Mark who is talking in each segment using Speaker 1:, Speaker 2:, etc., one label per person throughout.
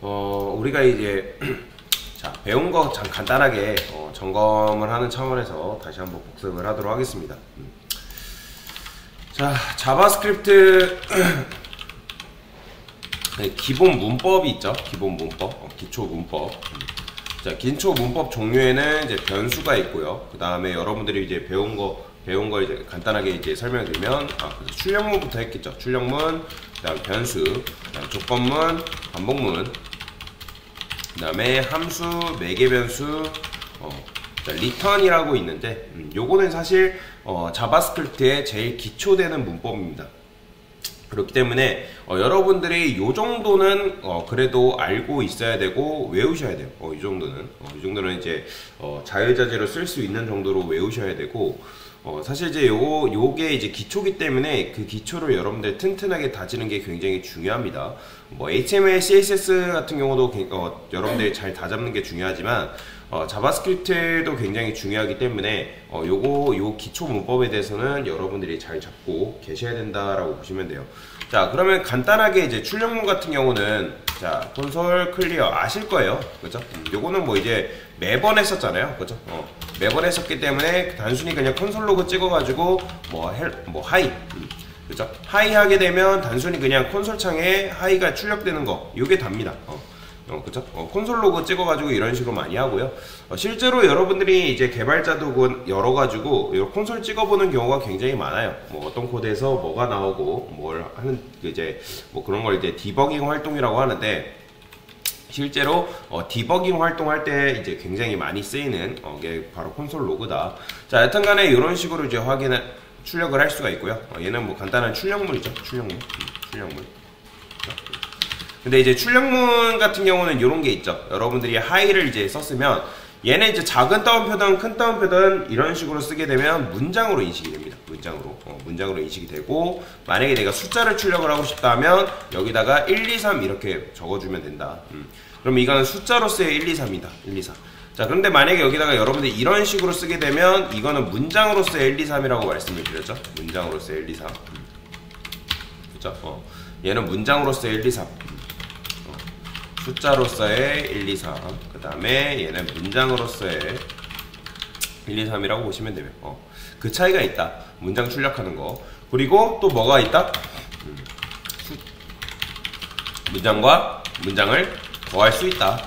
Speaker 1: 우리가 이제 자, 배운 거 참 간단하게 점검을 하는 차원에서 다시 한번 복습을 하도록 하겠습니다. 자, 자바스크립트 기본 문법이 있죠. 기본 문법, 기초 문법. 자, 기초 문법 종류에는 이제 변수가 있고요. 그 다음에 여러분들이 이제 배운 거 이제 간단하게 이제 설명드리면, 출력문부터 했겠죠. 출력문, 그 다음 변수, 그 다음 조건문, 반복문, 그 다음에 함수, 매개 변수, return이라고 있는데, 요거는 사실 자바스크립트의 제일 기초되는 문법입니다. 그렇기 때문에 여러분들이 요 정도는 그래도 알고 있어야 되고 외우셔야 돼요. 이 정도는 이제 자유자재로 쓸 수 있는 정도로 외우셔야 되고, 사실 이제 요게 이제 기초기 때문에 그 기초를 여러분들 튼튼하게 다지는 게 굉장히 중요합니다. 뭐 HTML, CSS 같은 경우도 여러분들이 잘 다잡는 게 중요하지만, 자바스크립트도 굉장히 중요하기 때문에 요 기초 문법에 대해서는 여러분들이 잘 잡고 계셔야 된다라고 보시면 돼요. 자, 그러면 간단하게 이제 출력문 같은 경우는, 자, 콘솔 클리어 아실 거예요, 그죠? 요거는 뭐 이제 매번 했었잖아요, 그죠? 매번 했었기 때문에 단순히 그냥 콘솔 로그 찍어가지고 뭐 하이, 그죠? 하이 하게 되면 단순히 그냥 콘솔 창에 하이가 출력되는 거, 요게 답니다. 그쵸? 콘솔 로그 찍어가지고 이런 식으로 많이 하고요. 실제로 여러분들이 이제 개발자도 열어가지고 콘솔 찍어보는 경우가 굉장히 많아요. 뭐 어떤 코드에서 뭐가 나오고 뭘 하는, 이제 뭐 그런 걸 이제 디버깅 활동이라고 하는데, 실제로 디버깅 활동할 때 이제 굉장히 많이 쓰이는 게 바로 콘솔 로그다. 자, 여튼간에 이런 식으로 이제 출력을 할 수가 있고요. 얘는 뭐 간단한 출력문이죠. 출력문. 근데 이제 출력문 같은 경우는 이런 게 있죠. 여러분들이 하이를 이제 썼으면 얘는 이제 작은 따옴표든 큰 따옴표든 이런 식으로 쓰게 되면 문장으로 인식이 됩니다. 문장으로 인식이 되고, 만약에 내가 숫자를 출력을 하고 싶다면 여기다가 1, 2, 3 이렇게 적어주면 된다. 그럼 이거는 숫자로서의 1, 2, 3이다. 1, 2, 3. 자, 그런데 만약에 여기다가 여러분들이 이런 식으로 쓰게 되면 이거는 문장으로서의 1, 2, 3이라고 말씀을 드렸죠. 문장으로서의 1, 2, 3. 그쵸? 얘는 문장으로서의 1, 2, 3. 숫자로서의 1, 2, 3. 그 다음에 얘는 문장으로서의 1, 2, 3이라고 보시면 되면 그 차이가 있다. 문장 출력하는 거. 그리고 또 뭐가 있다? 문장과 문장을 더할 수 있다.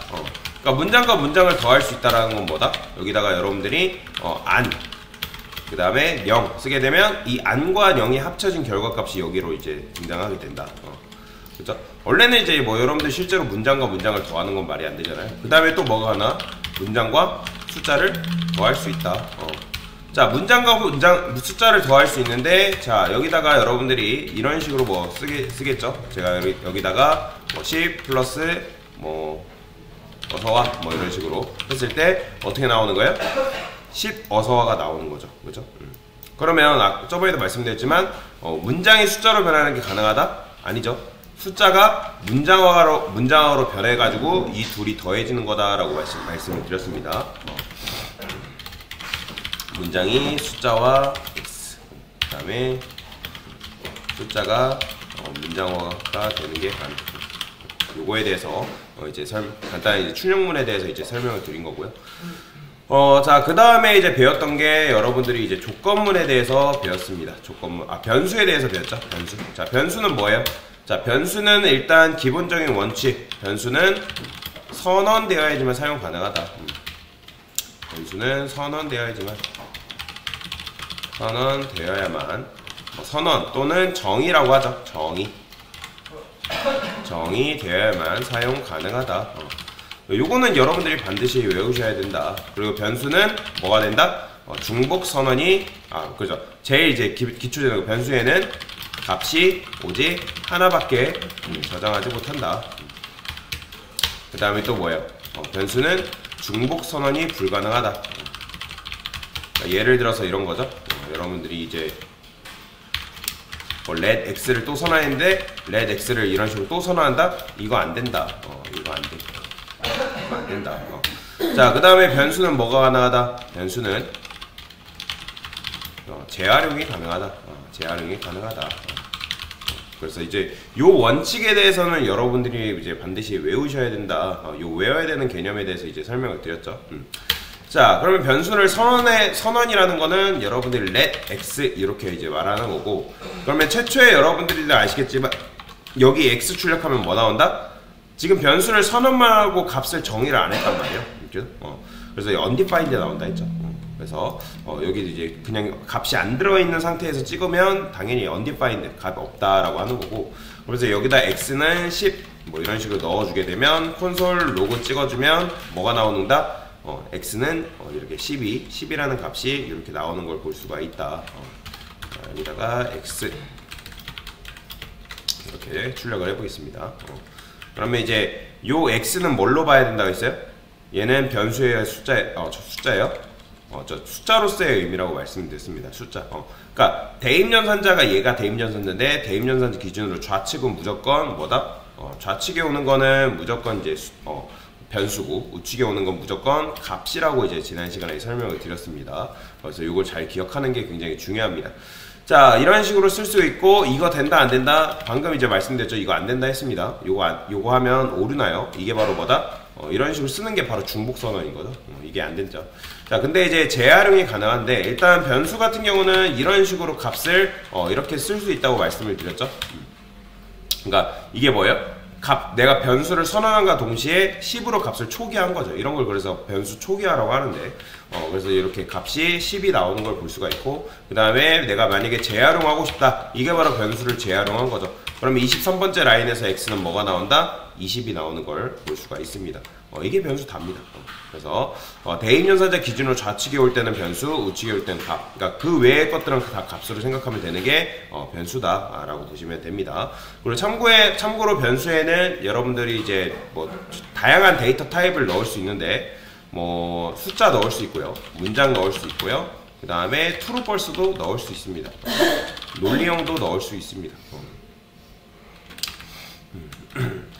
Speaker 1: 그러니까 문장과 문장을 더할 수 있다라는 건 뭐다? 여기다가 여러분들이 안, 그 다음에 0 쓰게 되면 이 안과 0이 합쳐진 결과값이 여기로 이제 등장하게 된다. 그죠? 원래는 이제 뭐 여러분들 실제로 문장과 문장을 더하는 건 말이 안 되잖아요. 그 다음에 또 뭐가 하나? 문장과 숫자를 더할 수 있다. 자, 문장과 숫자를 더할 수 있는데, 자, 여기다가 여러분들이 이런 식으로 뭐 쓰겠죠? 제가 여기다가 뭐 10 플러스 뭐 어서와 뭐 이런 식으로 했을 때 어떻게 나오는 거예요? 10 어서와가 나오는 거죠. 그죠? 그러면 저번에도 말씀드렸지만 문장이 숫자로 변하는 게 가능하다? 아니죠. 숫자가 문장어로 변해가지고 이 둘이 더해지는 거다라고 말씀을 드렸습니다. 문장이 숫자와 x, 그 다음에 숫자가 문장어가 되는 게 가능합니다. 요거에 대해서 이제 간단히 이제 출력문에 대해서 이제 설명을 드린 거고요. 자, 그 다음에 이제 배웠던 게 여러분들이 이제 조건문에 대해서 배웠습니다. 변수에 대해서 배웠죠. 변수. 자, 변수는 뭐예요? 자, 변수는 일단 기본적인 원칙. 변수는 선언되어야지만 사용 가능하다. 변수는 선언되어야만, 선언 또는 정의라고 하죠. 정의 되어야만 사용 가능하다. 요거는 여러분들이 반드시 외우셔야 된다. 그리고 변수는 뭐가 된다? 중복 선언이, 그죠. 제일 이제 기초적인 변수에는 값이 오직 하나밖에 저장하지 못한다. 그 다음에 또 뭐예요? 변수는 중복 선언이 불가능하다. 예를 들어서 이런 거죠. 여러분들이 이제 let x를 또 선언했는데 let x를 이런 식으로 또 선언한다? 이거 안 된다. 이거 안 돼. 이거 안 된다. 자, 그 다음에 변수는 뭐가 가능하다? 변수는 재활용이 가능하다. 재활용이 가능하다. 그래서 이제 요 원칙에 대해서는 여러분들이 이제 반드시 외우셔야 된다. 요 외워야 되는 개념에 대해서 이제 설명을 드렸죠. 자, 그러면 변수를 선언이라는 거는 여러분들이 let x 이렇게 이제 말하는 거고, 그러면 최초에 여러분들이 아시겠지만 여기 x 출력하면 뭐 나온다? 지금 변수를 선언만 하고 값을 정의를 안 했단 말이에요. 그죠? 그래서 undefined 나온다 했죠. 그래서 여기 이제 그냥 값이 안 들어있는 상태에서 찍으면 당연히 undefined 값이 없다라고 하는 거고, 그래서 여기다 x는 10 뭐 이런 식으로 넣어주게 되면 콘솔 로그 찍어주면 뭐가 나오는다? x는 이렇게 10이라는 값이 이렇게 나오는 걸 볼 수가 있다. 여기다가 x 이렇게 출력을 해보겠습니다. 그러면 이제 요 x는 뭘로 봐야 된다고 했어요? 얘는 변수의 숫자예요. 저 숫자로서의 의미라고 말씀드렸습니다. 숫자. 그러니까 대입연산자가 얘가 대입연산자인데 대입연산자 기준으로 좌측은 무조건 뭐다? 좌측에 오는 거는 무조건 이제 변수고 우측에 오는 건 무조건 값이라고 이제 지난 시간에 설명을 드렸습니다. 그래서 이걸 잘 기억하는 게 굉장히 중요합니다. 자, 이런 식으로 쓸 수 있고, 이거 된다 안 된다 방금 이제 말씀드렸죠. 이거 안 된다 했습니다. 요거 하면 오류나요? 이게 바로 뭐다? 이런 식으로 쓰는 게 바로 중복 선언인 거죠. 이게 안 된죠. 자, 근데 이제 재활용이 가능한데, 일단 변수 같은 경우는 이런 식으로 값을 이렇게 쓸 수 있다고 말씀을 드렸죠. 그러니까 이게 뭐예요? 내가 변수를 선언한과 동시에 10으로 값을 초기화한 거죠. 이런 걸 그래서 변수 초기화라고 하는데, 그래서 이렇게 값이 10이 나오는 걸 볼 수가 있고, 그 다음에 내가 만약에 재활용하고 싶다. 이게 바로 변수를 재활용한 거죠. 그러면 23번째 라인에서 x는 뭐가 나온다? 20이 나오는 걸 볼 수가 있습니다. 이게 변수 답니다. 그래서 대입연산자 기준으로 좌측에 올 때는 변수, 우측에 올 때는 값. 그러니까 그 외의 것들은 다 값으로 생각하면 되는 게 변수다라고 보시면 됩니다. 그리고 참고로 변수에는 여러분들이 이제 뭐 다양한 데이터 타입을 넣을 수 있는데, 뭐 숫자 넣을 수 있고요, 문장 넣을 수 있고요, 그 다음에 true false도 넣을 수 있습니다. 논리형도 넣을 수 있습니다.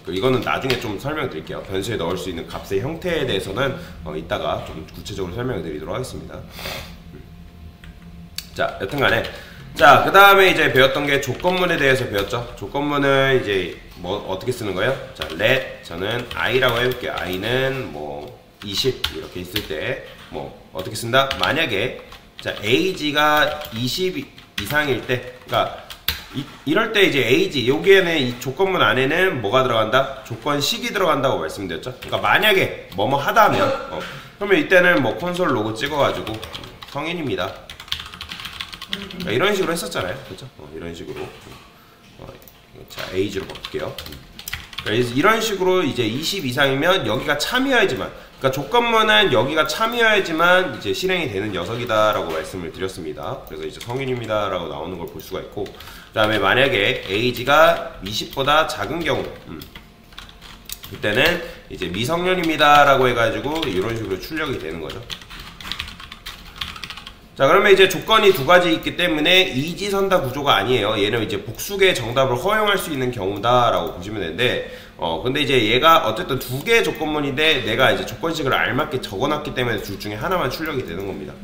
Speaker 1: 이거는 나중에 좀 설명드릴게요. 변수에 넣을 수 있는 값의 형태에 대해서는 이따가 좀 구체적으로 설명을 드리도록 하겠습니다. 자, 여튼간에 자, 그 다음에 이제 배웠던 게 조건문에 대해서 배웠죠. 조건문은 이제 뭐 어떻게 쓰는 거예요? 자, let 저는 i라고 해볼게요. i는 뭐 20 이렇게 있을 때 뭐 어떻게 쓴다? 만약에 자 age가 20 이상일 때, 그러니까 이럴 때 이제 age, 여기에는 이 조건문 안에는 뭐가 들어간다? 조건식이 들어간다고 말씀드렸죠. 그러니까 만약에 뭐뭐 하다면, 그러면 이때는 뭐 콘솔 로그 찍어가지고 성인입니다. 그러니까 이런 식으로 했었잖아요, 그렇죠? 이런 식으로. 자, age로 바꿀게요. 그러니까 이런 식으로 이제 20 이상이면 여기가 참여해야지만, 그러니까 조건문은 여기가 참여해야지만 이제 실행이 되는 녀석이다라고 말씀을 드렸습니다. 그래서 이제 성인입니다라고 나오는 걸 볼 수가 있고, 그 다음에 만약에 age가 20보다 작은 경우, 그때는 이제 미성년입니다라고 해가지고 이런 식으로 출력이 되는 거죠. 자, 그러면 이제 조건이 두 가지 있기 때문에 이지선다 구조가 아니에요. 얘는 이제 복수의 정답을 허용할 수 있는 경우다라고 보시면 되는데, 근데 이제 얘가 어쨌든 두 개의 조건문인데 내가 이제 조건식을 알맞게 적어놨기 때문에 둘 중에 하나만 출력이 되는 겁니다.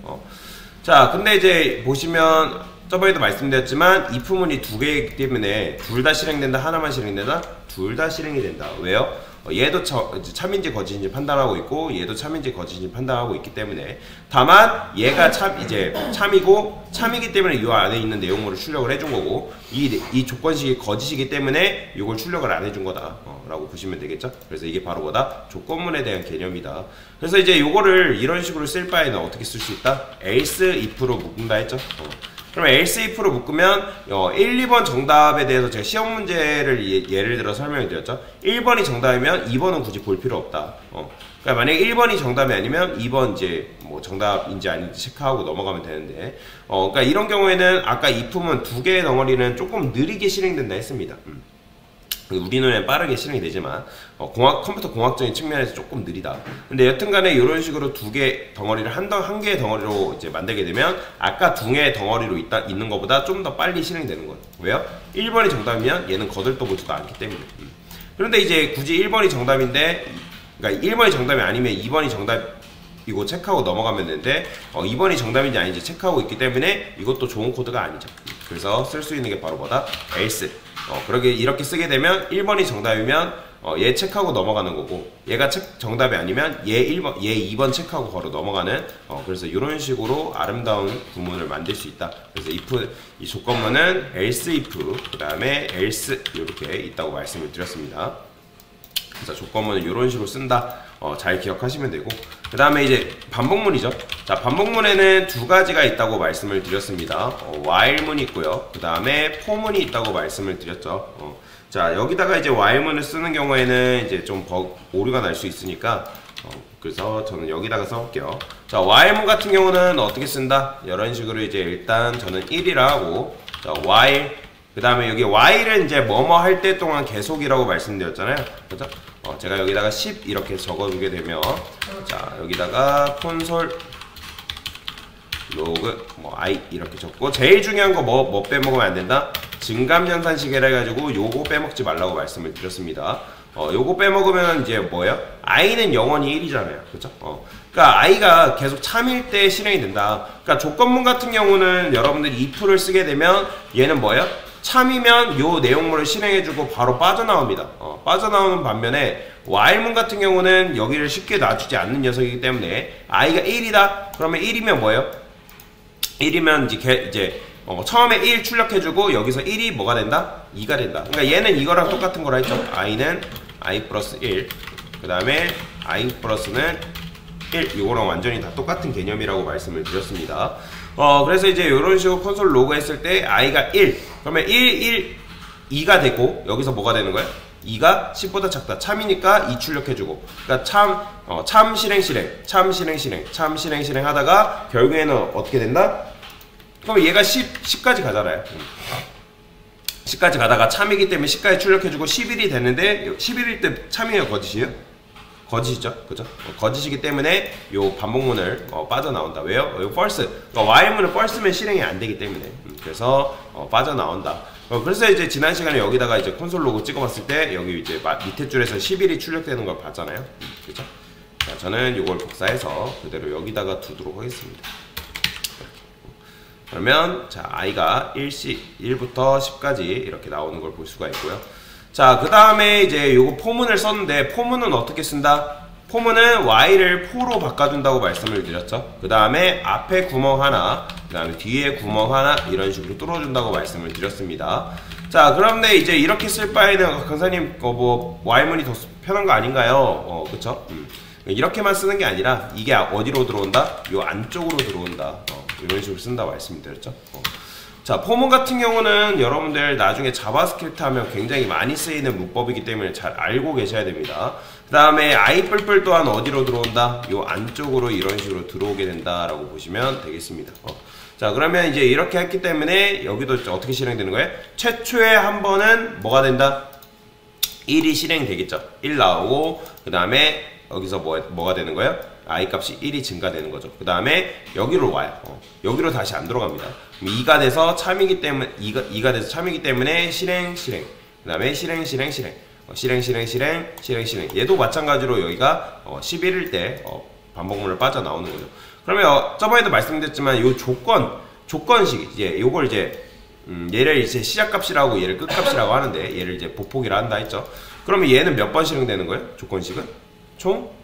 Speaker 1: 자, 근데 이제 보시면 저번에도 말씀드렸지만 if문이 두 개이기 때문에 둘 다 실행된다, 하나만 실행된다, 둘 다 실행이 된다. 왜요? 얘도 참인지 거짓인지 판단하고 있고 얘도 참인지 거짓인지 판단하고 있기 때문에, 다만 얘가 참이고 참이기 때문에 이 안에 있는 내용물을 출력을 해준 거고, 이 조건식이 거짓이기 때문에 이걸 출력을 안 해준 거다 라고 보시면 되겠죠. 그래서 이게 바로 뭐다? 조건문에 대한 개념이다. 그래서 이제 요거를 이런 식으로 쓸 바에는 어떻게 쓸 수 있다? else if로 묶는다 했죠. 그러면 else if로 묶으면 1, 2번 정답에 대해서 제가 시험 문제를 예를 들어 설명을 드렸죠. 1번이 정답이면 2번은 굳이 볼 필요 없다. 그러니까 만약에 1번이 정답이 아니면 2번 이제 뭐 정답인지 아닌지 체크하고 넘어가면 되는데, 그러니까 이런 경우에는 아까 if문 두 개의 덩어리는 조금 느리게 실행된다 했습니다. 우리 눈엔 빠르게 실행이 되지만 컴퓨터 공학적인 측면에서 조금 느리다. 근데 여튼간에 이런 식으로 두 개 덩어리를 한 개의 덩어리로 이제 만들게 되면 아까 두 개의 덩어리로 있는 것보다 좀 더 빨리 실행되는 거예요. 왜요? 1번이 정답이면 얘는 거들떠보지도 않기 때문에. 그런데 이제 굳이 1번이 정답인데, 그러니까 1번이 정답이 아니면 2번이 정답이고 체크하고 넘어가면 되는데 2번이 정답인지 아닌지 체크하고 있기 때문에 이것도 좋은 코드가 아니죠. 그래서 쓸 수 있는 게 바로 뭐다? else. 그렇게 이렇게 쓰게 되면 1번이 정답이면 얘 체크하고 넘어가는 거고, 얘가 정답이 아니면 얘 2번 체크하고 걸어 넘어가는, 그래서 이런 식으로 아름다운 구문을 만들 수 있다. 그래서 if, 이 조건문은 else if, 그 다음에 else 이렇게 있다고 말씀을 드렸습니다. 그래서 조건문은 이런 식으로 쓴다. 잘 기억하시면 되고, 그 다음에 이제 반복문이죠. 자, 반복문에는 두 가지가 있다고 말씀을 드렸습니다. while문이 있고요. 그 다음에 for문이 있다고 말씀을 드렸죠. 자, 여기다가 이제 while문을 쓰는 경우에는 이제 좀 오류가 날 수 있으니까, 그래서 저는 여기다가 써볼게요. 자, while문 같은 경우는 어떻게 쓴다? 이런 식으로 이제 일단 저는 1이라 하고, 자, while, 그 다음에 여기 while은 이제 뭐뭐 할 때 동안 계속이라고 말씀드렸잖아요. 그죠? 제가 여기다가 10 이렇게 적어주게 되면, 자, 여기다가 콘솔 로그 i 이렇게 적고, 제일 중요한 거 뭐 빼먹으면 안 된다? 증감연산 시계라 해가지고 요거 빼먹지 말라고 말씀을 드렸습니다. 요거 빼먹으면 이제 뭐예요? i는 영원히 1이잖아요. 그쵸? 그러니까 i가 계속 참일 때 실행이 된다. 그러니까 조건문 같은 경우는 여러분들 if를 쓰게 되면 얘는 뭐예요? 참이면 요 내용물을 실행해주고 바로 빠져나옵니다. 빠져나오는 반면에 while문 같은 경우는 여기를 쉽게 놔주지 않는 녀석이기 때문에 i가 1이다? 그러면 1이면 뭐예요? 1이면 이제 처음에 1 출력해주고 여기서 1이 뭐가 된다? 2가 된다. 그러니까 얘는 이거랑 똑같은 거라 했죠. i는 i 플러스 1, 그 다음에 i 플러스는 1, 이거랑 완전히 다 똑같은 개념이라고 말씀을 드렸습니다. 그래서 이제 이런 식으로 콘솔 로그 했을 때 i가 1, 그러면 2가 되고 여기서 뭐가 되는 거예요? 2가 10보다 작다. 참이니까 2 출력해주고, 그러니까 참 실행 하다가 결국에는 어떻게 된다? 그럼 얘가 10까지 가잖아요. 10까지 가다가 참이기 때문에 10까지 출력해주고 11이 됐는데 11일 때 참이에요, 거짓이에요? 거짓이죠, 그죠? 거짓이기 때문에 요 반복문을 빠져나온다. 왜요? 요 false, 그러니까 while문은 false면 실행이 안 되기 때문에, 그래서 빠져나온다. 그래서 이제 지난 시간에 여기다가 이제 콘솔 로그 찍어봤을 때 여기 이제 밑에 줄에서 11이 출력되는 걸 봤잖아요, 그죠? 자, 저는 이걸 복사해서 그대로 여기다가 두도록 하겠습니다. 그러면 자, i가 1부터 10까지 이렇게 나오는 걸 볼 수가 있고요. 자, 그 다음에 이제 요거 포문을 썼는데, 포문은 어떻게 쓴다? 포문은 while을 for로 바꿔준다고 말씀을 드렸죠. 그 다음에 앞에 구멍 하나, 그 다음에 뒤에 구멍 하나, 이런 식으로 뚫어준다고 말씀을 드렸습니다. 자, 그런데 이제 이렇게 쓸 바에는 강사님 뭐 while문이 더 편한 거 아닌가요? 그쵸? 이렇게만 쓰는 게 아니라 이게 어디로 들어온다? 요 안쪽으로 들어온다. 이런 식으로 쓴다 말씀드렸죠. 자, 포문 같은 경우는 여러분들 나중에 자바스크립트 하면 굉장히 많이 쓰이는 문법이기 때문에 잘 알고 계셔야 됩니다. 그 다음에 i++ 또한 어디로 들어온다? 요 안쪽으로 이런 식으로 들어오게 된다라고 보시면 되겠습니다. 자, 그러면 이제 이렇게 했기 때문에 여기도 어떻게 실행되는 거예요? 최초에 한 번은 뭐가 된다? 1이 실행되겠죠. 1 나오고, 그 다음에 여기서 뭐가 되는 거예요? i 값이 1이 증가되는 거죠. 그 다음에 여기로 와요. 여기로 다시 안 들어갑니다. 2가 돼서 참이기 때문에 2가 돼서 참이기 때문에 실행. 그 다음에 실행. 얘도 마찬가지로 여기가 11일 때 반복문을 빠져나오는 거죠. 그러면 저번에도 말씀드렸지만 이 조건식 이제 요걸 이제 얘를 이제 시작값이라고 얘를 끝값이라고 하는데, 얘를 이제 보폭이라 한다 했죠. 그러면 얘는 몇 번 실행되는 거예요? 조건식은 총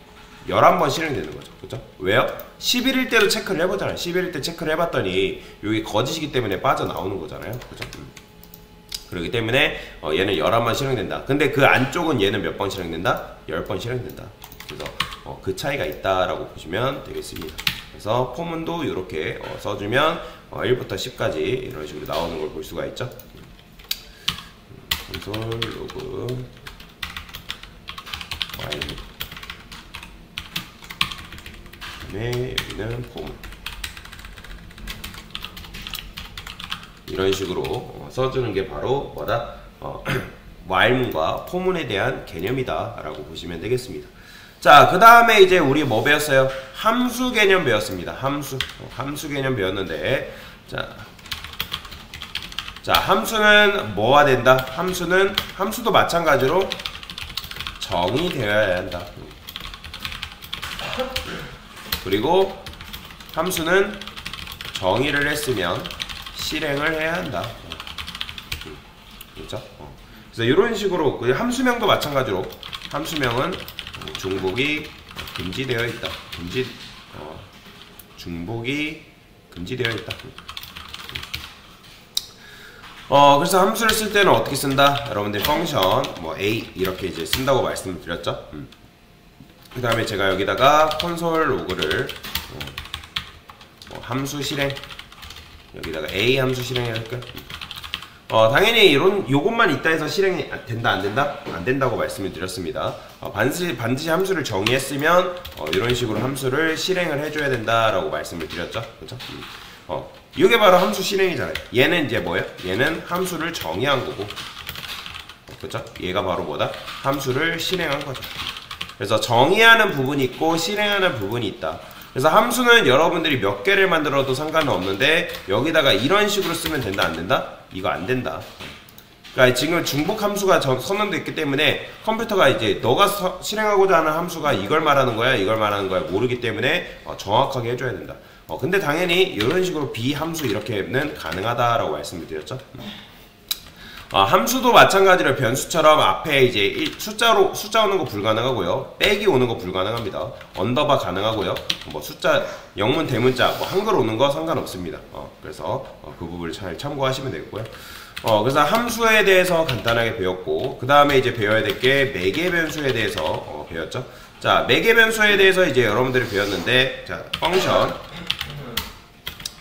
Speaker 1: 11번 실행되는 거죠. 그죠? 왜요? 11일 때도 체크를 해보잖아요. 11일 때 체크를 해봤더니 여기 거짓이기 때문에 빠져나오는 거잖아요. 그죠? 그렇기 때문에 얘는 11번 실행된다. 근데 그 안쪽은 얘는 몇 번 실행된다? 10번 실행된다. 그래서 그 차이가 있다라고 보시면 되겠습니다. 그래서 포문도 이렇게 써주면 1부터 10까지 이런 식으로 나오는 걸 볼 수가 있죠. 콘솔 로그 while, 여기는 포문, 이런 식으로 써주는 게 바로 뭐다? while문과 포문에 대한 개념이다 라고 보시면 되겠습니다. 자, 그 다음에 이제 우리 뭐 배웠어요? 함수 개념 배웠습니다. 함수 개념 배웠는데, 자, 함수는 뭐가 된다? 함수도 마찬가지로 정의 되어야 한다. 그리고 함수는 정의를 했으면 실행을 해야 한다. 그렇죠? 그래서 이런 식으로 그 함수명도 마찬가지로 함수명은 중복이 금지되어 있다. 중복이 금지되어 있다. 그래서 함수를 쓸 때는 어떻게 쓴다? 여러분들 펑션 뭐 a 이렇게 이제 쓴다고 말씀을 드렸죠. 그 다음에 제가 여기다가 콘솔 로그를 뭐 함수 실행 여기다가 a 함수 실행해 할까요? 당연히 요것만 있다 해서 실행이 된다 안 된다? 안 된다고 말씀을 드렸습니다. 반드시 함수를 정의했으면 이런 식으로 함수를 실행을 해줘야 된다라고 말씀을 드렸죠. 그렇죠? 이게 바로 함수 실행이잖아요. 얘는 이제 뭐예요? 얘는 함수를 정의한 거고, 그렇죠? 얘가 바로 뭐다? 함수를 실행한 거죠. 그래서 정의하는 부분이 있고 실행하는 부분이 있다. 그래서 함수는 여러분들이 몇 개를 만들어도 상관은 없는데 여기다가 이런 식으로 쓰면 된다 안 된다? 이거 안 된다. 그러니까 지금 중복 함수가 선언되어 있기 때문에 컴퓨터가 이제 너가 실행하고자 하는 함수가 이걸 말하는 거야 이걸 말하는 거야 모르기 때문에 정확하게 해줘야 된다. 근데 당연히 이런 식으로 비함수 이렇게는 가능하다라고 말씀을 드렸죠. 함수도 마찬가지로 변수처럼 앞에 이제 숫자 오는 거 불가능하고요. 빼기 오는 거 불가능합니다. 언더바 가능하고요. 뭐 숫자 영문 대문자 뭐 한글 오는 거 상관없습니다. 그래서 그 부분을 잘 참고하시면 되고요. 그래서 함수에 대해서 간단하게 배웠고 그 다음에 이제 배워야 될 게 매개 변수에 대해서 배웠죠. 자, 매개 변수에 대해서 이제 여러분들이 배웠는데 자, 펑션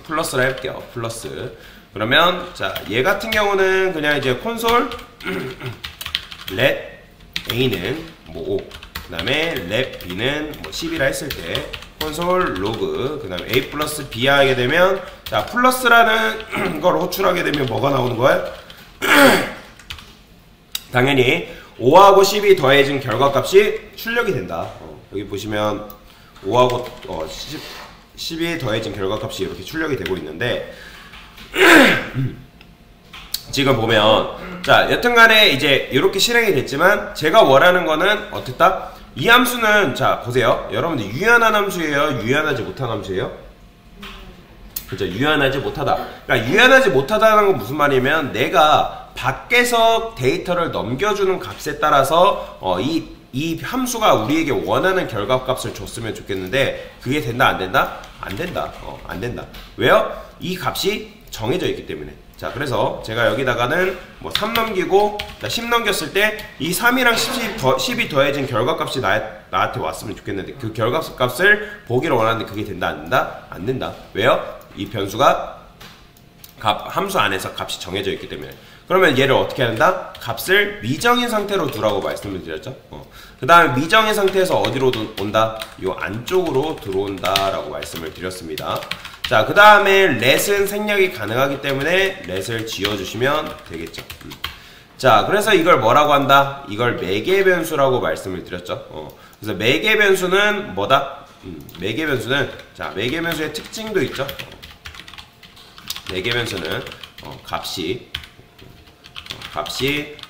Speaker 1: 플러스를 해볼게요. 플러스. 그러면 자, 얘 같은 경우는 그냥 이제 콘솔 let a는 뭐 5, 그 다음에 let b는 뭐 10이라 했을 때 콘솔 로그 그 다음에 a 플러스 b 하게 되면 자, 플러스라는 걸 호출하게 되면 뭐가 나오는 거예요? 당연히 5하고 10이 더해진 결과값이 출력이 된다. 여기 보시면 5하고 10이 더해진 결과값이 이렇게 출력이 되고 있는데 지금 보면 자, 여튼간에 이제 이렇게 실행이 됐지만 제가 원하는 거는 어땠다? 이 함수는 자, 보세요. 여러분들 유연한 함수예요? 유연하지 못한 함수예요? 그죠? 유연하지 못하다. 그러니까 유연하지 못하다는 건 무슨 말이냐면 내가 밖에서 데이터를 넘겨주는 값에 따라서 이 함수가 우리에게 원하는 결과값을 줬으면 좋겠는데 그게 된다 안 된다? 안 된다. 안 된다. 왜요? 이 값이 정해져 있기 때문에. 자, 그래서 제가 여기다가는 뭐 3 넘기고 10 넘겼을 때 이 3이랑 10이 더해진 결과값이 나한테 왔으면 좋겠는데 그 결과값을 보기를 원하는데 그게 된다 안 된다? 안 된다. 왜요? 이 변수가 함수 안에서 값이 정해져 있기 때문에. 그러면 얘를 어떻게 한다? 값을 미정인 상태로 두라고 말씀을 드렸죠. 그 다음에 미정인 상태에서 어디로 온다? 요 안쪽으로 들어온다라고 말씀을 드렸습니다. 자, 그 다음에 let은 생략이 가능하기 때문에 let을 지워주시면 되겠죠. 자, 그래서 이걸 뭐라고 한다? 이걸 매개 변수라고 말씀을 드렸죠. 그래서 매개 변수는 뭐다? 매개 변수는 자, 매개 변수의 특징도 있죠. 매개 변수는 값이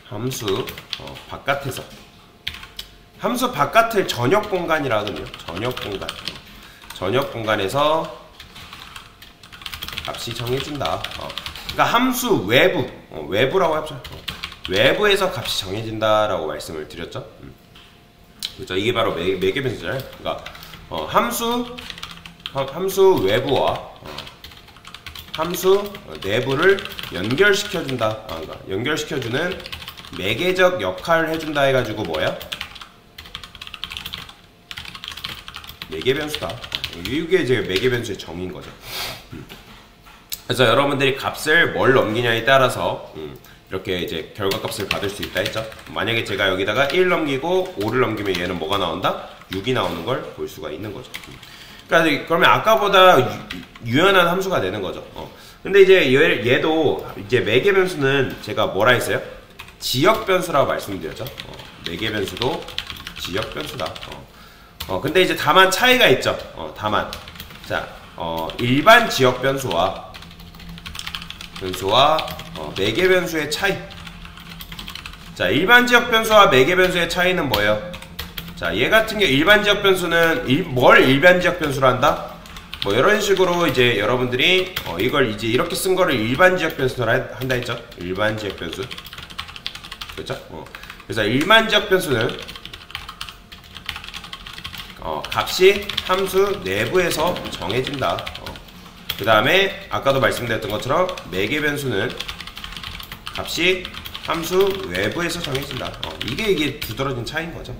Speaker 1: 함수 바깥에서 함수 바깥을 전역 공간이라 하거든요. 전역 공간에서 값이 정해진다. 그러니까 함수 외부, 외부라고 하죠. 외부에서 값이 정해진다라고 말씀을 드렸죠. 그렇죠. 이게 바로 매개 변수잖아요. 그러니까 함수 외부와 함수 내부를 연결시켜준다. 그러니까 연결시켜주는 매개적 역할을 해준다 해가지고 뭐야? 매개 변수다. 이게 이제 매개 변수의 정의인 거죠. 그래서 여러분들이 값을 뭘 넘기냐에 따라서 이렇게 이제 결과값을 받을 수 있다 했죠. 만약에 제가 여기다가 1 넘기고 5를 넘기면 얘는 뭐가 나온다? 6이 나오는 걸 볼 수가 있는 거죠. 그러니까 그러면 아까보다 유연한 함수가 되는 거죠. 근데 이제 얘도 이제 매개 변수는 제가 뭐라 했어요? 지역 변수라고 말씀드렸죠. 매개 변수도 지역 변수다. 근데 이제 다만 차이가 있죠. 다만 자, 일반 지역 변수와 매개 변수의 차이. 자, 일반 지역 변수와 매개 변수의 차이는 뭐예요? 자, 얘 같은 게 일반 지역 변수는 뭘 일반 지역 변수로 한다? 뭐 이런 식으로 이제 여러분들이 이걸 이제 이렇게 쓴 거를 일반 지역 변수로 한다 했죠. 일반 지역 변수. 그렇죠? 그래서 일반적 변수는 값이 함수 내부에서 정해진다. 그 다음에 아까도 말씀드렸던 것처럼 매개 변수는 값이 함수 외부에서 정해진다. 이게 두드러진 차이인 거죠.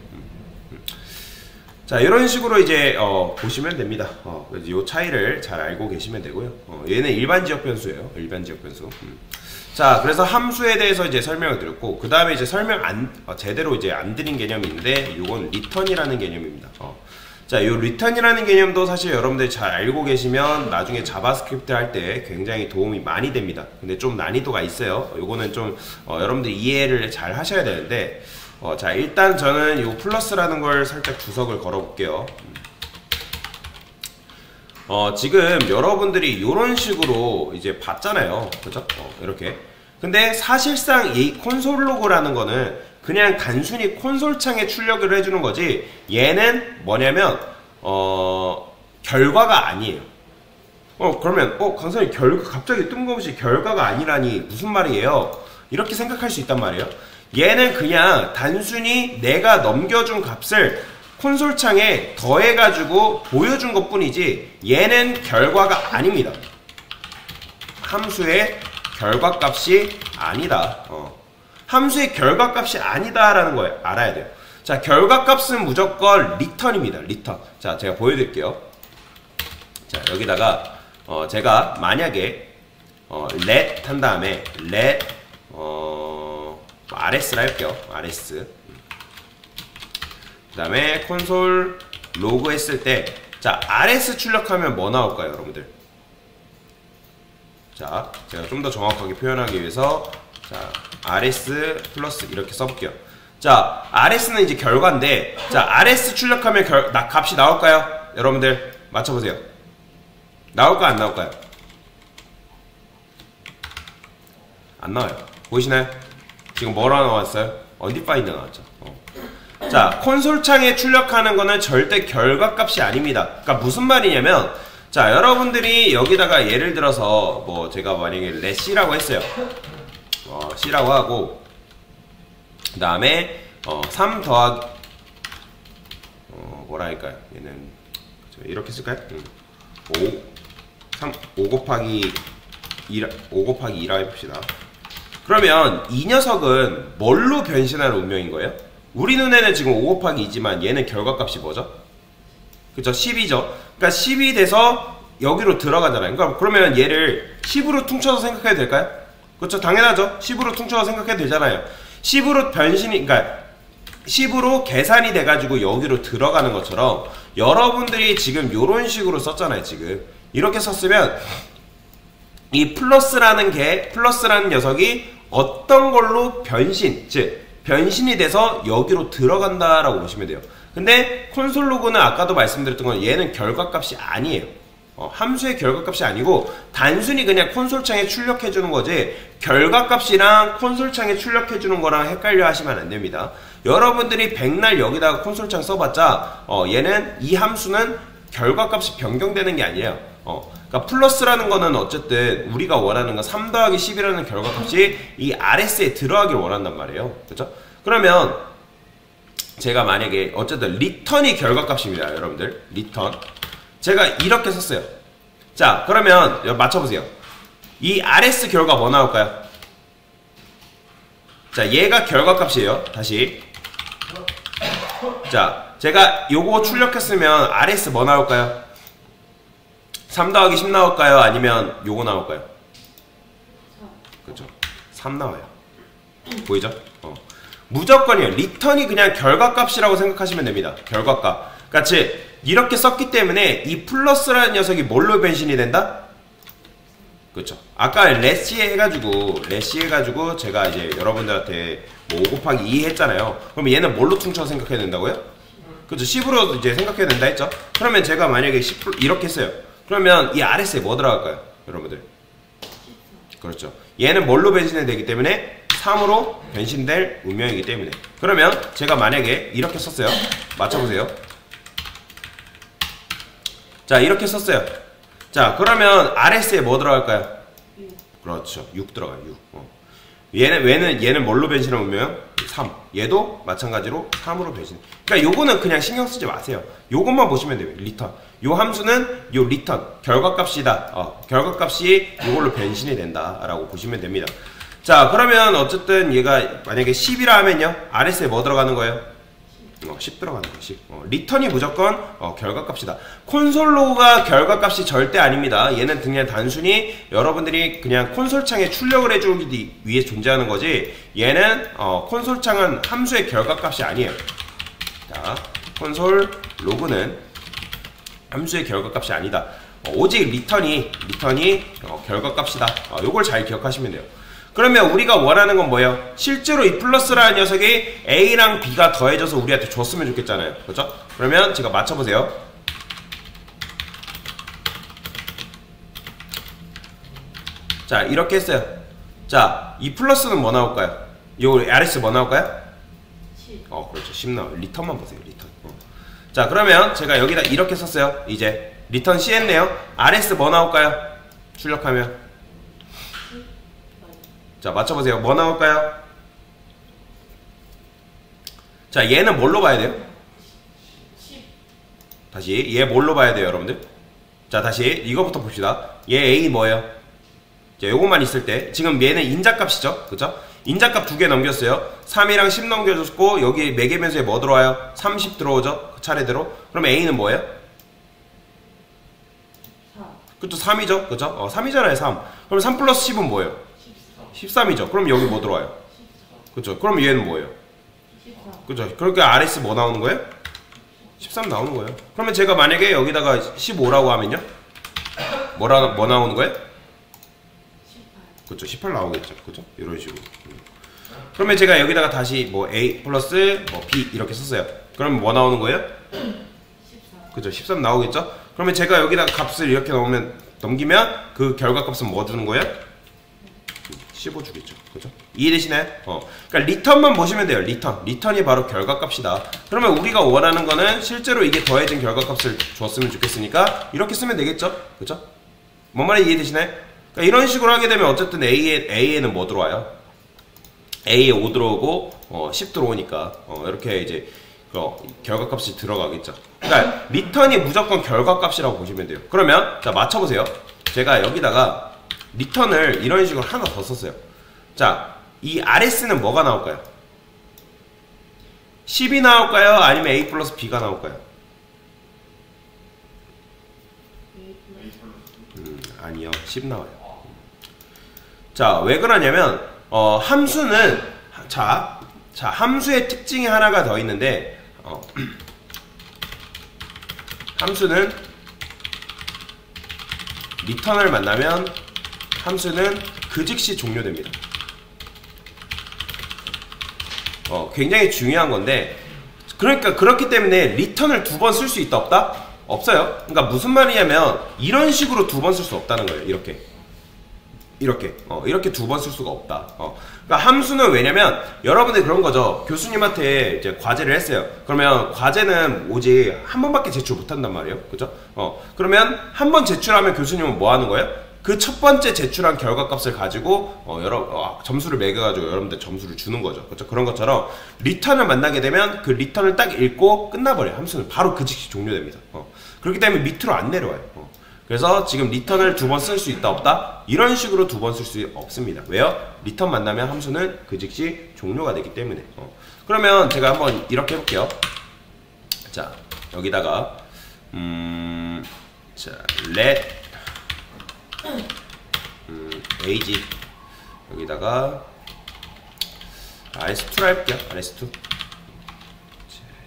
Speaker 1: 자, 이런 식으로 이제 보시면 됩니다. 그래서 이 차이를 잘 알고 계시면 되고요. 얘는 일반 지역 변수예요. 일반 지역 변수. 자, 그래서 함수에 대해서 이제 설명을 드렸고, 그 다음에 이제 설명 제대로 이제 안 드린 개념이 있는데, 요건 리턴이라는 개념입니다. 자, 요 리턴이라는 개념도 사실 여러분들이 잘 알고 계시면 나중에 자바스크립트 할 때 굉장히 도움이 많이 됩니다. 근데 좀 난이도가 있어요. 요거는 좀 여러분들이 이해를 잘 하셔야 되는데, 자, 일단 저는 요 플러스라는 걸 살짝 주석을 걸어 볼게요. 지금 여러분들이 요런 식으로 이제 봤잖아요. 그죠? 이렇게. 근데 사실상 이 콘솔 로그라는 거는 그냥 단순히 콘솔 창에 출력을 해주는 거지, 얘는 뭐냐면, 결과가 아니에요. 그러면, 강사님, 갑자기 뜬금없이 결과가 아니라니 무슨 말이에요? 이렇게 생각할 수 있단 말이에요. 얘는 그냥 단순히 내가 넘겨준 값을 콘솔 창에 더해가지고 보여준 것 뿐이지, 얘는 결과가 아닙니다. 함수의 결과값이 아니다. 함수의 결과값이 아니다라는 걸 알아야 돼요. 자, 결과값은 무조건 리턴입니다. 리턴. 자, 제가 보여드릴게요. 자, 여기다가 제가 만약에 let 한 다음에 let rs를 할게요. rs. 그 다음에 콘솔 로그 했을 때, 자, rs 출력하면 뭐 나올까요, 여러분들? 자, 제가 좀 더 정확하게 표현하기 위해서, 자, rs 플러스 이렇게 써볼게요. 자, rs는 이제 결과인데, 자, rs 출력하면 값이 나올까요? 여러분들 맞춰보세요. 나올까 안 나올까요? 안 나와요. 보이시나요? 지금 뭐라 나왔어요? undefined 나왔죠. 자, 콘솔 창에 출력하는 거는 절대 결과값이 아닙니다. 그러니까 무슨 말이냐면, 자, 여러분들이 여기다가 예를 들어서 뭐 제가 만약에 let c라고 했어요. c라고 하고, 그 다음에 3 더하기 뭐라 할까요? 얘는 이렇게 쓸까요? 5 곱하기 2라 해봅시다. 그러면 이 녀석은 뭘로 변신하는 운명인 거예요? 우리 눈에는 지금 5 곱하기 2지만 얘는 결과값이 뭐죠? 그쵸? 10이죠? 그러니까 10이 돼서 여기로 들어가잖아요. 그러니까 그러면 얘를 10으로 퉁쳐서 생각해도 될까요? 그렇죠? 당연하죠? 10으로 퉁쳐서 생각해도 되잖아요. 10으로 그러니까 10으로 계산이 돼가지고 여기로 들어가는 것처럼 여러분들이 지금 요런 식으로 썼잖아요. 지금 이렇게 썼으면 이 플러스라는 녀석이 어떤 걸로 변신이 돼서 여기로 들어간다라고 보시면 돼요. 근데 콘솔 로그는 아까도 말씀드렸던 건 얘는 결과값이 아니에요. 함수의 결과값이 아니고 단순히 그냥 콘솔 창에 출력해주는 거지, 결과값이랑 콘솔 창에 출력해주는 거랑 헷갈려 하시면 안 됩니다. 여러분들이 백날 여기다가 콘솔 창 써봤자 얘는 이 함수는 결과값이 변경되는 게 아니에요. 그러니까 플러스라는 거는 어쨌든 우리가 원하는 건 3 더하기 10이라는 결과값이 이 RS에 들어가길 원한단 말이에요. 그렇죠? 그러면 제가 만약에 어쨌든 리턴이 결과값입니다. 여러분들 리턴 제가 이렇게 썼어요. 자, 그러면 맞춰보세요. 이 RS 결과 뭐 나올까요? 자, 얘가 결과값이에요. 다시 자, 제가 요거 출력했으면 RS 뭐 나올까요? 3 더하기 10 나올까요? 아니면 요거 나올까요? 그렇죠. 3 나와요. 보이죠? 무조건이에요. 리턴이 그냥 결과값이라고 생각하시면 됩니다. 결과값. 같이 이렇게 썼기 때문에 이 플러스라는 녀석이 뭘로 변신이 된다? 그렇죠. 아까 레시 해가지고 제가 이제 여러분들한테 뭐 5 곱하기 2 했잖아요. 그럼 얘는 뭘로 퉁쳐서 생각해야 된다고요? 그렇죠. 10으로 이제 생각해야 된다 했죠. 그러면 제가 만약에 10 이렇게 했어요. 그러면 이 RS에 뭐 들어갈까요? 여러분들. 그렇죠. 얘는 뭘로 변신이 되기 때문에 3으로 변신될 운명이기 때문에. 그러면 제가 만약에 이렇게 썼어요. 맞춰보세요. 자, 이렇게 썼어요. 자, 그러면 RS에 뭐 들어갈까요? 6. 그렇죠. 6 들어가요. 6. 얘는 뭘로 변신하는 운명? 3. 얘도 마찬가지로 3으로 변신. 그러니까 요거는 그냥 신경 쓰지 마세요. 요것만 보시면 돼요. 리턴. 요 함수는 요 리턴 결과값이다. 결과값이 요걸로 변신이 된다라고 보시면 됩니다. 자, 그러면 어쨌든 얘가 만약에 10이라 하면요, RS에 뭐 들어가는 거예요? 10 들어가는 거예요. 10. 리턴이 무조건 결과값이다. 콘솔 로그가 결과값이 절대 아닙니다. 얘는 그냥 단순히 여러분들이 그냥 콘솔 창에 출력을 해주기 위해 존재하는 거지, 얘는 콘솔 창은 함수의 결과값이 아니에요. 자, 콘솔 로그는 함수의 결과값이 아니다. 오직 리턴이 결과값이다. 요걸 잘 기억하시면 돼요. 그러면 우리가 원하는 건 뭐예요? 실제로 이 플러스라는 녀석이 A랑 B가 더해져서 우리한테 줬으면 좋겠잖아요. 그렇죠? 그러면 제가 맞춰보세요. 자, 이렇게 했어요. 자, 이 플러스는 뭐 나올까요? 요 RS 뭐 나올까요?
Speaker 2: 10.
Speaker 1: 그렇죠. 10 나와요. 리턴만 보세요. 리턴. 자, 그러면 제가 여기다 이렇게 썼어요. 이제 리턴 C 했네요. RS 뭐 나올까요? 출력하면. 자, 맞춰보세요. 뭐 나올까요? 자, 얘는 뭘로 봐야 돼요?
Speaker 2: 10.
Speaker 1: 다시 얘 뭘로 봐야 돼요, 여러분들? 자, 다시 이거부터 봅시다. 얘 A 뭐예요? 자, 요것만 있을 때 지금 얘는 인자값이죠, 그죠? 인자값 2개 넘겼어요. 3이랑 10 넘겨줬고 여기 매개변수에 뭐 들어와요? 30 들어오죠? 그 차례대로. 그럼 A는 뭐예요?
Speaker 2: 4.
Speaker 1: 그쵸, 3이죠, 그죠? 3이잖아요, 3. 그럼 3 플러스 10은 뭐예요? 13이죠. 그럼 여기 뭐 들어와요?
Speaker 2: 14.
Speaker 1: 그쵸? 그럼 얘는 뭐예요?
Speaker 2: 14.
Speaker 1: 그죠? 그러니까 RS 뭐 나오는 거예요? 13 나오는 거예요. 그러면 제가 만약에 여기다가 15라고 하면요? 뭐 나오는 거예요?
Speaker 2: 18.
Speaker 1: 그쵸? 18 나오겠죠. 그죠? 이런 식으로. 그러면 제가 여기다가 다시 뭐 A 플러스 뭐 B 이렇게 썼어요. 그러면 뭐 나오는 거예요?
Speaker 2: 14.
Speaker 1: 그죠? 13 나오겠죠? 그러면 제가 여기다가 값을 이렇게 넘기면 그 결과값은 뭐 주는 거예요? 15 주겠죠. 그죠? 이해되시나요? 그러니까 리턴만 보시면 돼요. 리턴이 바로 결과값이다. 그러면 우리가 원하는 거는 실제로 이게 더해진 결과값을 줬으면 좋겠으니까 이렇게 쓰면 되겠죠? 그죠? 뭔 말인지 이해되시나요? 그러니까 이런 식으로 하게 되면 어쨌든 A에는 뭐 들어와요? A에 5 들어오고 10 들어오니까 이렇게 이제 결과값이 들어가겠죠. 그러니까 리턴이 무조건 결과값이라고 보시면 돼요. 그러면 자, 맞춰보세요. 제가 여기다가 리턴을 이런 식으로 하나 더 썼어요. 자, 이 RS는 뭐가 나올까요? 10이 나올까요? 아니면 A 플러스 B가 나올까요? 아니요. 10 나와요. 자, 왜 그러냐면 함수는 자, 함수의 특징이 하나가 더 있는데 함수는 리턴을 만나면 함수는 그 즉시 종료됩니다. 굉장히 중요한 건데, 그러니까 그렇기 때문에 리턴을 2번 쓸 수 있다 없다? 없어요. 그러니까 무슨 말이냐면 이런 식으로 2번 쓸 수 없다는 거예요. 이렇게 2번 쓸 수가 없다. 그러니까 함수는 왜냐면 여러분들 그런 거죠. 교수님한테 이제 과제를 했어요. 그러면 과제는 오직 한 번밖에 제출 못 한단 말이에요. 그죠? 그러면 한 번 제출하면 교수님은 뭐 하는 거예요? 그 첫 번째 제출한 결과값을 가지고 점수를 매겨가지고 여러분들 점수를 주는 거죠. 그렇죠? 그런 것처럼 리턴을 만나게 되면 그 리턴을 딱 읽고 끝나버려요. 함수는 바로 그 즉시 종료됩니다. 그렇기 때문에 밑으로 안 내려와요. 그래서 지금 리턴을 2번 쓸 수 있다 없다? 이런 식으로 2번 쓸 수 없습니다. 왜요? 리턴 만나면 함수는 그 즉시 종료가 되기 때문에. 그러면 제가 한번 이렇게 해볼게요. 자, 여기다가 자, let age 여기다가 rs2로 해볼게요. rs2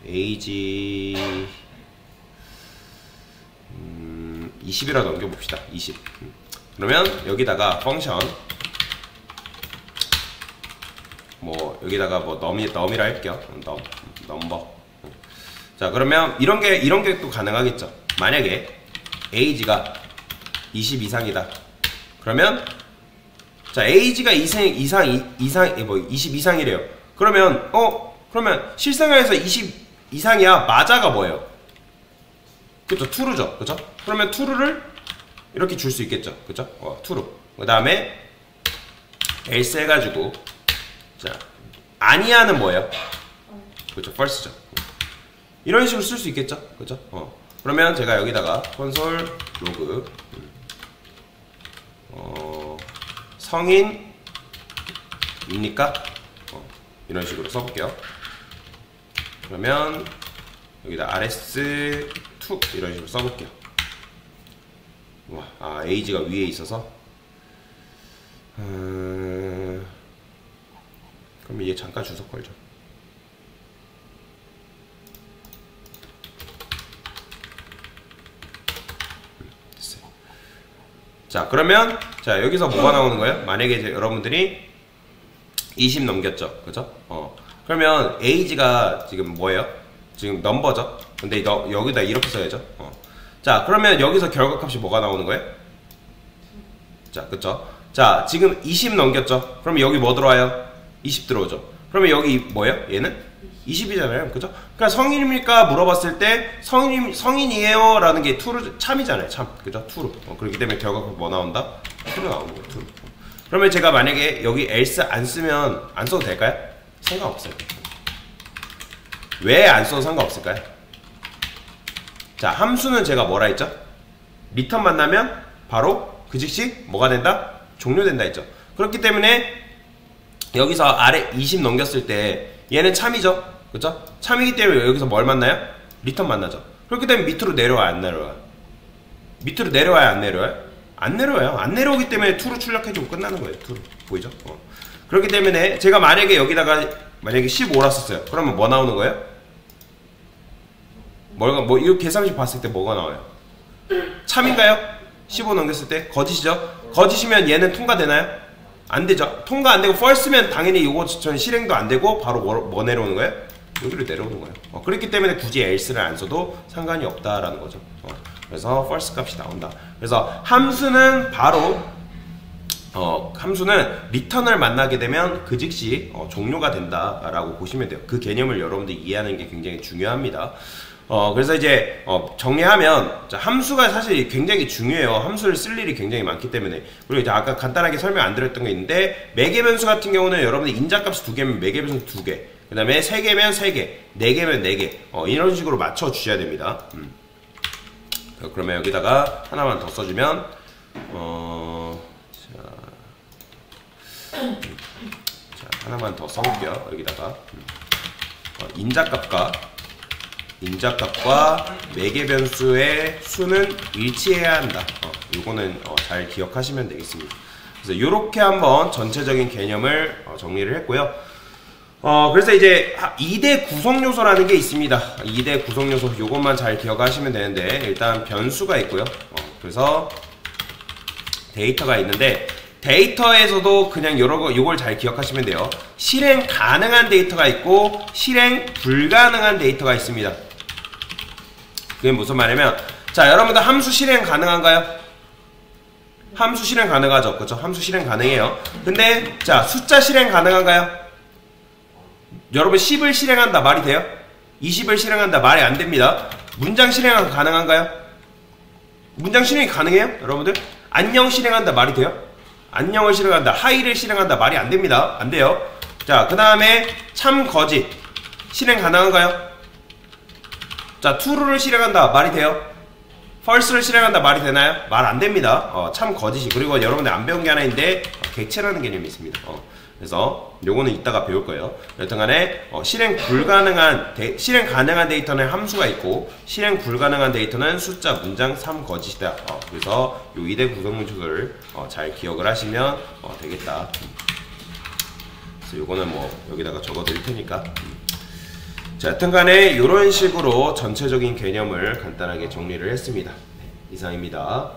Speaker 1: age 20이라 넘겨봅시다. 20. 그러면 여기다가 펑션 뭐 여기다가 뭐 넘이라 할게요. 넘버. 자, 그러면 이런 게 또 가능하겠죠. 만약에 age가 20 이상이다. 그러면 자, age가 20 이상이래요. 그러면 그러면 실생활에서 20 이상이야. 맞아가 뭐예요? 그쵸, true죠. 그쵸? 그러면 true를 이렇게 줄 수 있겠죠. 그쵸? true. 그 다음에 else 해가지고 자, 아니야는 뭐예요? 그렇죠, false죠. 이런 식으로 쓸 수 있겠죠, 그렇죠? 그러면 제가 여기다가 콘솔 로그 성인입니까? 이런 식으로 써볼게요. 그러면 여기다 rs2 이런 식으로 써볼게요. 와, age가 위에 있어서 그럼 이게 잠깐 주석 걸죠. 됐어요. 자, 그러면 자 여기서 뭐가 나오는 거예요? 만약에 이제 여러분들이 20 넘겼죠, 그죠? 그러면 age가 지금 뭐예요? 지금 넘버죠? 근데 여기다 이렇게 써야죠. 자, 그러면 여기서 결과값이 뭐가 나오는 거예요? 자, 그쵸? 자, 지금 20 넘겼죠? 그러면 여기 뭐 들어와요? 20 들어오죠? 그러면 여기 뭐예요? 얘는? 20이잖아요. 그죠? 그러니까 성인입니까? 물어봤을 때 성인이에요? 라는 게 true로, 참이잖아요. 참. 그죠? true. 그렇기 때문에 결과값 뭐 나온다? true 나오는 거예요. true. 그러면 제가 만약에 여기 else 안 쓰면 안 써도 될까요? 상관없어요. 왜 안 써도 상관없을까요? 자, 함수는 제가 뭐라 했죠? 리턴 만나면 바로 그 즉시 뭐가 된다? 종료된다 했죠. 그렇기 때문에 여기서 아래 20 넘겼을 때 얘는 참이죠. 그쵸? 참이기 때문에 여기서 뭘 만나요? 리턴 만나죠. 그렇기 때문에 밑으로 내려와요, 안 내려와요? 밑으로 내려와요, 안 내려와요? 안 내려와요. 안 내려오기 때문에 true로 출력해주고 끝나는 거예요. true. 보이죠? 그렇기 때문에 제가 만약에 여기다가 만약에 15라 썼어요. 그러면 뭐 나오는 거예요? 이거 계산식 봤을 때 뭐가 나와요? 참인가요? 15 넘겼을 때 거짓이죠? 거짓이면 얘는 통과되나요? 안 되죠. 통과 안 되고 false면 당연히 이거 전 실행도 안 되고 바로 뭐 내려오는 거예요? 여기로 내려오는 거예요. 그렇기 때문에 굳이 else를 안 써도 상관이 없다라는 거죠. 그래서 false 값이 나온다. 그래서 함수는 바로 함수는 리턴을 만나게 되면 그 즉시 종료가 된다라고 보시면 돼요. 그 개념을 여러분들이 이해하는 게 굉장히 중요합니다. 그래서 이제 정리하면, 자, 함수가 사실 굉장히 중요해요. 함수를 쓸 일이 굉장히 많기 때문에. 그리고 이제 아까 간단하게 설명 안 드렸던 게 있는데, 매개변수 같은 경우는 여러분들 인자값이 2개면 매개변수 2개, 그 다음에 3개면 3개, 4개면 4개, 이런 식으로 맞춰 주셔야 됩니다. 그러면 여기다가 하나만 더 써주면 자, 하나만 더 써볼게요. 여기다가 인자값과 매개변수의 수는 일치해야 한다. 요거는 잘 기억하시면 되겠습니다. 그래서 이렇게 한번 전체적인 개념을 정리를 했고요. 그래서 이제 2대 구성요소라는 게 있습니다. 2대 구성요소, 요것만 잘 기억하시면 되는데, 일단 변수가 있고요. 그래서 데이터가 있는데, 데이터에서도 그냥 요걸 잘 기억하시면 돼요. 실행 가능한 데이터가 있고 실행 불가능한 데이터가 있습니다. 그게 무슨 말이냐면, 자, 여러분들 함수 실행 가능한가요? 함수 실행 가능하죠. 그렇죠? 함수 실행 가능해요. 근데 자, 숫자 실행 가능한가요? 여러분 10을 실행한다 말이 돼요? 20을 실행한다 말이 안 됩니다. 문장 실행 가능한가요? 문장 실행이 가능해요? 여러분들? 안녕 실행한다 말이 돼요? 안녕을 실행한다, 하이를 실행한다 말이 안 됩니다. 안 돼요. 자, 그 다음에 참 거짓 실행 가능한가요? 자, true를 실행한다 말이 돼요? false를 실행한다 말이 되나요? 말 안 됩니다. 참 거짓이. 그리고 여러분들 안 배운 게 하나 있는데 객체라는 개념이 있습니다. 그래서 요거는 이따가 배울 거예요. 여튼간에 실행 가능한 데이터는 함수가 있고 실행 불가능한 데이터는 숫자, 문장, 3거짓이다. 그래서 요 2대 구성문식을 잘 기억을 하시면 되겠다. 그래서 요거는 뭐 여기다가 적어 드릴 테니까. 자, 여튼간에 요런 식으로 전체적인 개념을 간단하게 정리를 했습니다. 네, 이상입니다.